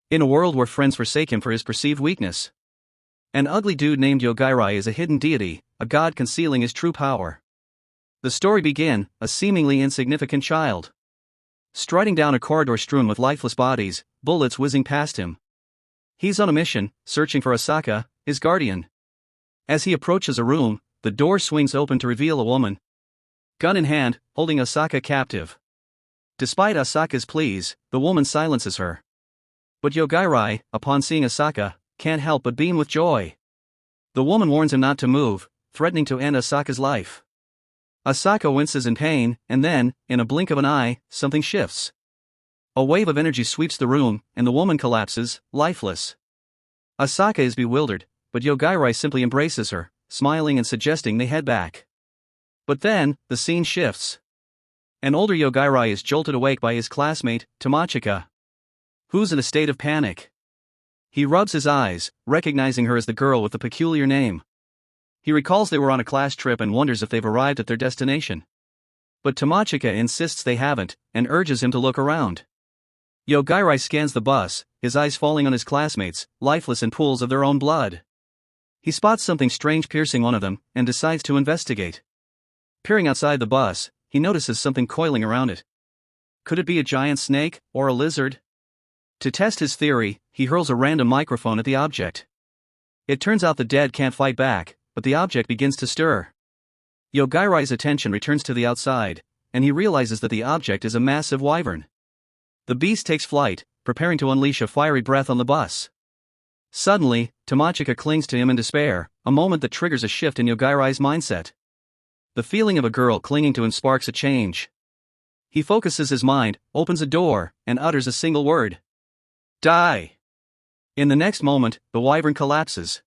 In a world where friends forsake him for his perceived weakness. An ugly dude named Yogairai is a hidden deity, a god concealing his true power. The story begins, a seemingly insignificant child striding down a corridor strewn with lifeless bodies, bullets whizzing past him. He's on a mission, searching for Asaka, his guardian. As he approaches a room, the door swings open to reveal a woman, gun in hand, holding Asaka captive. Despite Asaka's pleas, the woman silences her. But Yogairai, upon seeing Asaka, can't help but beam with joy. The woman warns him not to move, threatening to end Asaka's life. Asaka winces in pain, and then, in a blink of an eye, something shifts. A wave of energy sweeps the room, and the woman collapses, lifeless. Asaka is bewildered, but Yogairai simply embraces her, smiling and suggesting they head back. But then, the scene shifts. An older Yogairai is jolted awake by his classmate, Tomochika, who's in a state of panic. He rubs his eyes, recognizing her as the girl with the peculiar name. He recalls they were on a class trip and wonders if they've arrived at their destination. But Tomochika insists they haven't, and urges him to look around. Yogairai scans the bus, his eyes falling on his classmates, lifeless in pools of their own blood. He spots something strange piercing one of them, and decides to investigate. Peering outside the bus, he notices something coiling around it. Could it be a giant snake, or a lizard? To test his theory, he hurls a random microphone at the object. It turns out the dead can't fight back, but the object begins to stir. Yogairai's attention returns to the outside, and he realizes that the object is a massive wyvern. The beast takes flight, preparing to unleash a fiery breath on the bus. Suddenly, Tomochika clings to him in despair, a moment that triggers a shift in Yogairai's mindset. The feeling of a girl clinging to him sparks a change. He focuses his mind, opens a door, and utters a single word. Die! In the next moment, the wyvern collapses.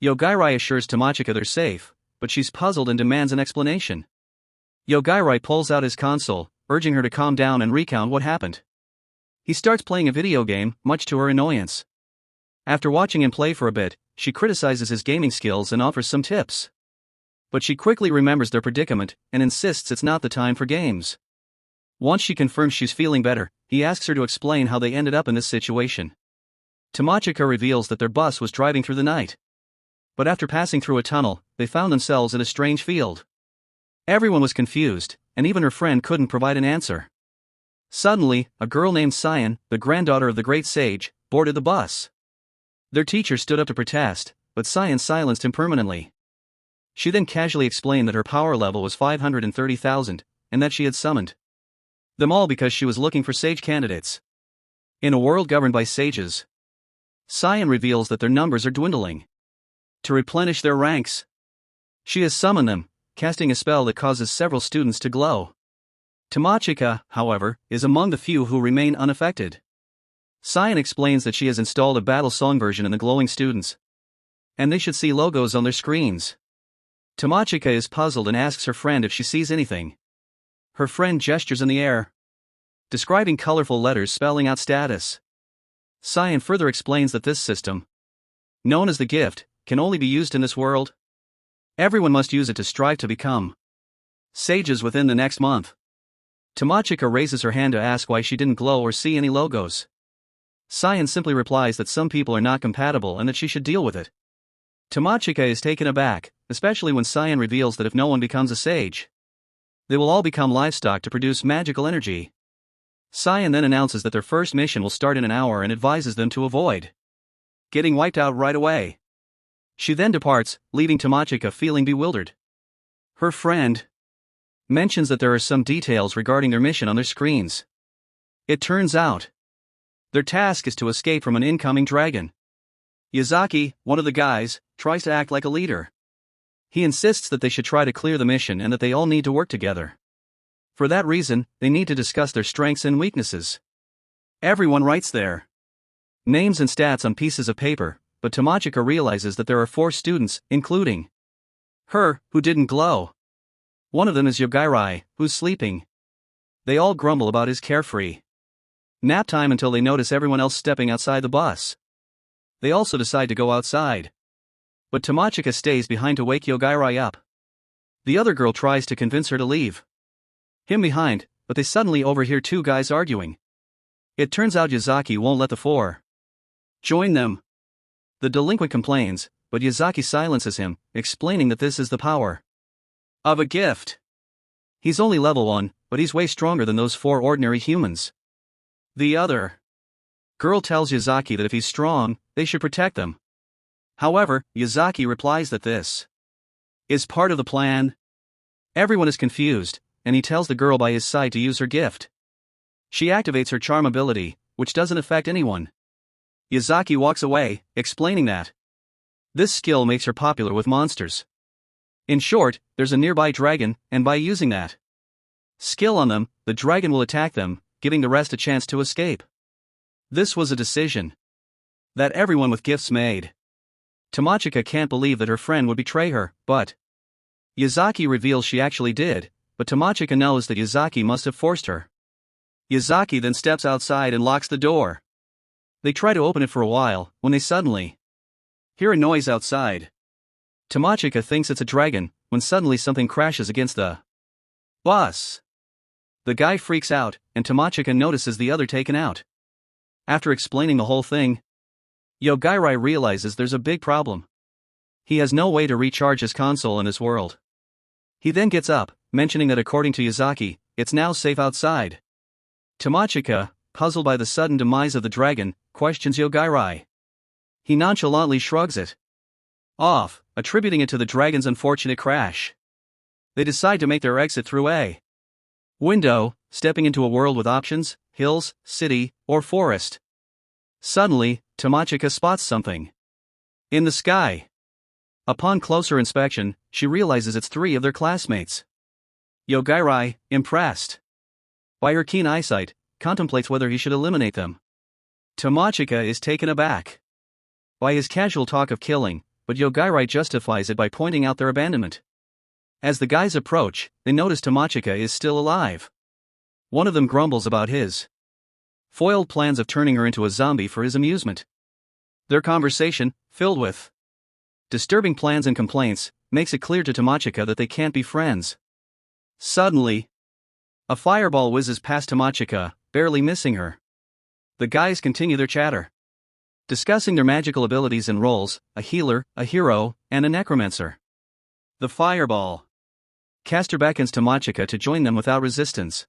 Yogairai assures Tomochika they're safe, but she's puzzled and demands an explanation. Yogairai pulls out his console, urging her to calm down and recount what happened. He starts playing a video game, much to her annoyance. After watching him play for a bit, she criticizes his gaming skills and offers some tips. But she quickly remembers their predicament, and insists it's not the time for games. Once she confirms she's feeling better, he asks her to explain how they ended up in this situation. Tomochika reveals that their bus was driving through the night. But after passing through a tunnel, they found themselves in a strange field. Everyone was confused, and even her friend couldn't provide an answer. Suddenly, a girl named Cyan, the granddaughter of the great sage, boarded the bus. Their teacher stood up to protest, but Cyan silenced him permanently. She then casually explained that her power level was 530,000, and that she had summoned them all because she was looking for sage candidates. In a world governed by sages, Cyan reveals that their numbers are dwindling. To replenish their ranks, she has summoned them, casting a spell that causes several students to glow. Tomochika, however, is among the few who remain unaffected. Cyan explains that she has installed a battle song version in the glowing students, and they should see logos on their screens. Tomochika is puzzled and asks her friend if she sees anything. Her friend gestures in the air, describing colorful letters spelling out status. Cyan further explains that this system, known as the gift, can only be used in this world. Everyone must use it to strive to become sages within the next month. Tomochika raises her hand to ask why she didn't glow or see any logos. Cyan simply replies that some people are not compatible and that she should deal with it. Tomochika is taken aback, especially when Cyan reveals that if no one becomes a sage, they will all become livestock to produce magical energy. Cyan then announces that their first mission will start in an hour and advises them to avoid getting wiped out right away. She then departs, leaving Tomochika feeling bewildered. Her friend mentions that there are some details regarding their mission on their screens. It turns out their task is to escape from an incoming dragon. Yazaki, one of the guys, tries to act like a leader. He insists that they should try to clear the mission and that they all need to work together. For that reason, they need to discuss their strengths and weaknesses. Everyone writes their names and stats on pieces of paper, but Tomochika realizes that there are 4 students, including her, who didn't glow. One of them is Yogairai, who's sleeping. They all grumble about his carefree nap time until they notice everyone else stepping outside the bus. They also decide to go outside. But Tomochika stays behind to wake Yogairai up. The other girl tries to convince her to leave him behind, but they suddenly overhear 2 guys arguing. It turns out Yazaki won't let the 4 Join them. The delinquent complains, but Yazaki silences him, explaining that this is the power of a gift. He's only level 1, but he's way stronger than those 4 ordinary humans. The other girl tells Yazaki that if he's strong, they should protect them. However, Yazaki replies that this is part of the plan. Everyone is confused, and he tells the girl by his side to use her gift. She activates her charm ability, which doesn't affect anyone. Yazaki walks away, explaining that this skill makes her popular with monsters. In short, there's a nearby dragon, and by using that skill on them, the dragon will attack them, giving the rest a chance to escape. This was a decision that everyone with gifts made. Tomochika can't believe that her friend would betray her, but Yazaki reveals she actually did, but Tomochika knows that Yazaki must have forced her. Yazaki then steps outside and locks the door. They try to open it for a while, when they suddenly hear a noise outside. Tomochika thinks it's a dragon, when suddenly something crashes against the bus. The guy freaks out, and Tomochika notices the other taken out. After explaining the whole thing, Yogirai realizes there's a big problem. He has no way to recharge his console in his world. He then gets up, mentioning that according to Yazaki, it's now safe outside. Tomochika, puzzled by the sudden demise of the dragon, questions Yogirai. He nonchalantly shrugs it off, attributing it to the dragon's unfortunate crash. They decide to make their exit through a window, stepping into a world with options: hills, city, or forest. Suddenly, Tomochika spots something in the sky. Upon closer inspection, she realizes it's 3 of their classmates. Yogirai, impressed by her keen eyesight, contemplates whether he should eliminate them. Tomochika is taken aback by his casual talk of killing, but Yogirai justifies it by pointing out their abandonment. As the guys approach, they notice Tomochika is still alive. One of them grumbles about his foiled plans of turning her into a zombie for his amusement. Their conversation, filled with disturbing plans and complaints, makes it clear to Tomochika that they can't be friends. Suddenly, a fireball whizzes past Tomochika, barely missing her. The guys continue their chatter, discussing their magical abilities and roles: a healer, a hero, and a necromancer. The fireball caster beckons Tomochika to join them without resistance.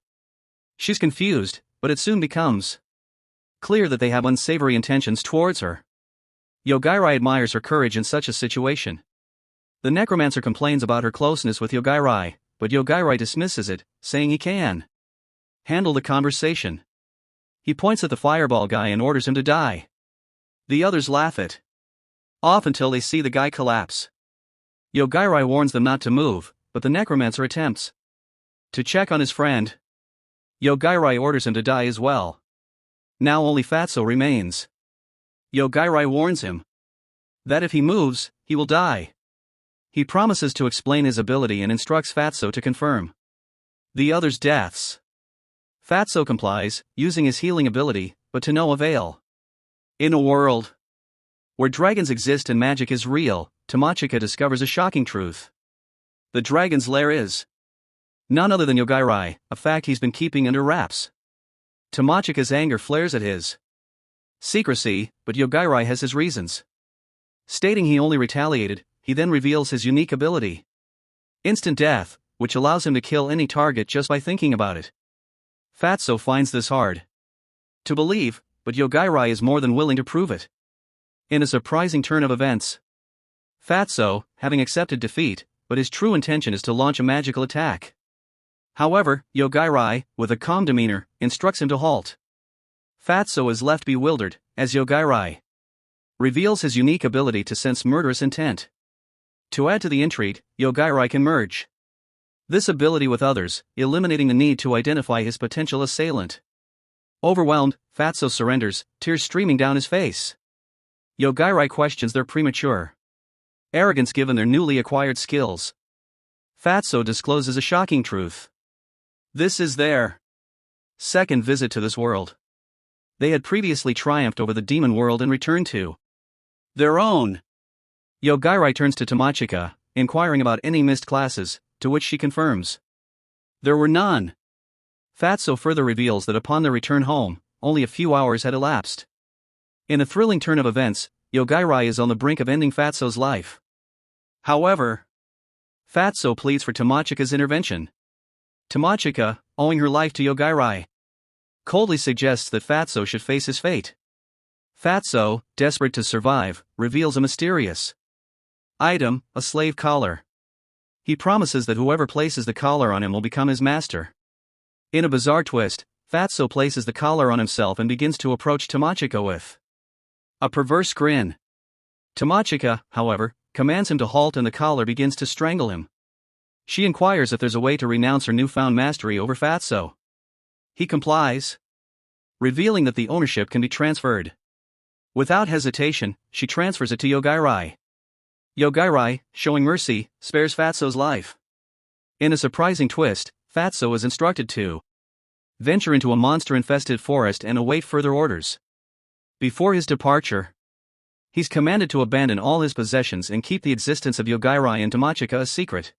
She's confused, but it soon becomes clear that they have unsavory intentions towards her. Yogirai admires her courage in such a situation. The necromancer complains about her closeness with Yogirai, but Yogirai dismisses it, saying he can handle the conversation. He points at the fireball guy and orders him to die. The others laugh it off until they see the guy collapse. Yogirai warns them not to move, but the necromancer attempts to check on his friend. Yogirai orders him to die as well. Now only Fatso remains. Yogirai warns him that if he moves, he will die. He promises to explain his ability and instructs Fatso to confirm the others' deaths. Fatso complies, using his healing ability, but to no avail. In a world where dragons exist and magic is real, Tomochika discovers a shocking truth. The dragon's lair is none other than Yogirai, a fact he's been keeping under wraps. Tomochika's anger flares at his secrecy, but Yogirai has his reasons. Stating he only retaliated, he then reveals his unique ability: instant death, which allows him to kill any target just by thinking about it. Fatso finds this hard to believe, but Yogirai is more than willing to prove it. In a surprising turn of events, Fatso, having accepted defeat, but his true intention is to launch a magical attack. However, Yogirai, with a calm demeanor, instructs him to halt. Fatso is left bewildered, as Yogirai reveals his unique ability to sense murderous intent. To add to the intrigue, Yogirai can merge this ability with others, eliminating the need to identify his potential assailant. Overwhelmed, Fatso surrenders, tears streaming down his face. Yogirai questions their premature arrogance given their newly acquired skills. Fatso discloses a shocking truth. This is their second visit to this world. They had previously triumphed over the demon world and returned to their own. Yogirai turns to Tomochika, inquiring about any missed classes, to which she confirms there were none. Fatso further reveals that upon their return home, only a few hours had elapsed. In a thrilling turn of events, Yogairai is on the brink of ending Fatso's life. However, Fatso pleads for Tomochika's intervention. Tomochika, owing her life to Yogairai, coldly suggests that Fatso should face his fate. Fatso, desperate to survive, reveals a mysterious item, a slave collar. He promises that whoever places the collar on him will become his master. In a bizarre twist, Fatso places the collar on himself and begins to approach Tomochika with a perverse grin. Tomochika, however, commands him to halt and the collar begins to strangle him. She inquires if there's a way to renounce her newfound mastery over Fatso. He complies, revealing that the ownership can be transferred. Without hesitation, she transfers it to Yogairai. Yogairai, showing mercy, spares Fatso's life. In a surprising twist, Fatso is instructed to venture into a monster-infested forest and await further orders. Before his departure, he's commanded to abandon all his possessions and keep the existence of Yogairai and Tomochika a secret.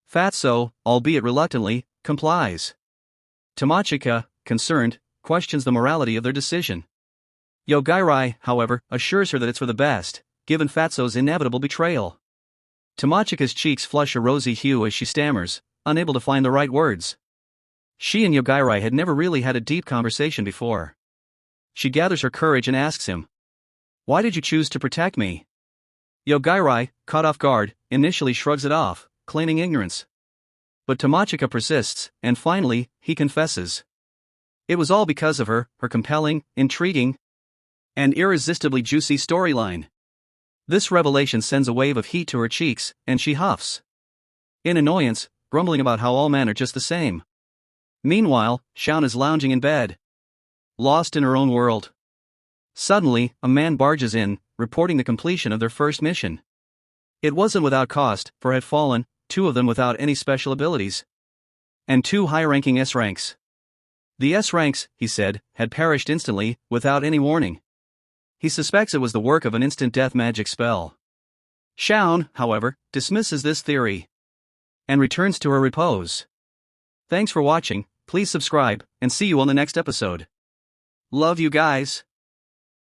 Fatso, albeit reluctantly, complies. Tomochika, concerned, questions the morality of their decision. Yogairai, however, assures her that it's for the best, given Fatso's inevitable betrayal. Tomochika's cheeks flush a rosy hue as she stammers, unable to find the right words. She and Yogairai had never really had a deep conversation before. She gathers her courage and asks him, "Why did you choose to protect me?" Yogairai, caught off guard, initially shrugs it off, claiming ignorance. But Tomochika persists, and finally, he confesses. It was all because of her compelling, intriguing, and irresistibly juicy storyline. This revelation sends a wave of heat to her cheeks, and she huffs in annoyance, grumbling about how all men are just the same. Meanwhile, Shaun is lounging in bed, lost in her own world. Suddenly, a man barges in, reporting the completion of their first mission. It wasn't without cost, for had fallen, 2 of them without any special abilities, and 2 high-ranking S-ranks. The S-ranks, he said, had perished instantly, without any warning. He suspects it was the work of an instant death magic spell. Shaun, however, dismisses this theory and returns to her repose. Thanks for watching, please subscribe, and see you on the next episode. Love you guys.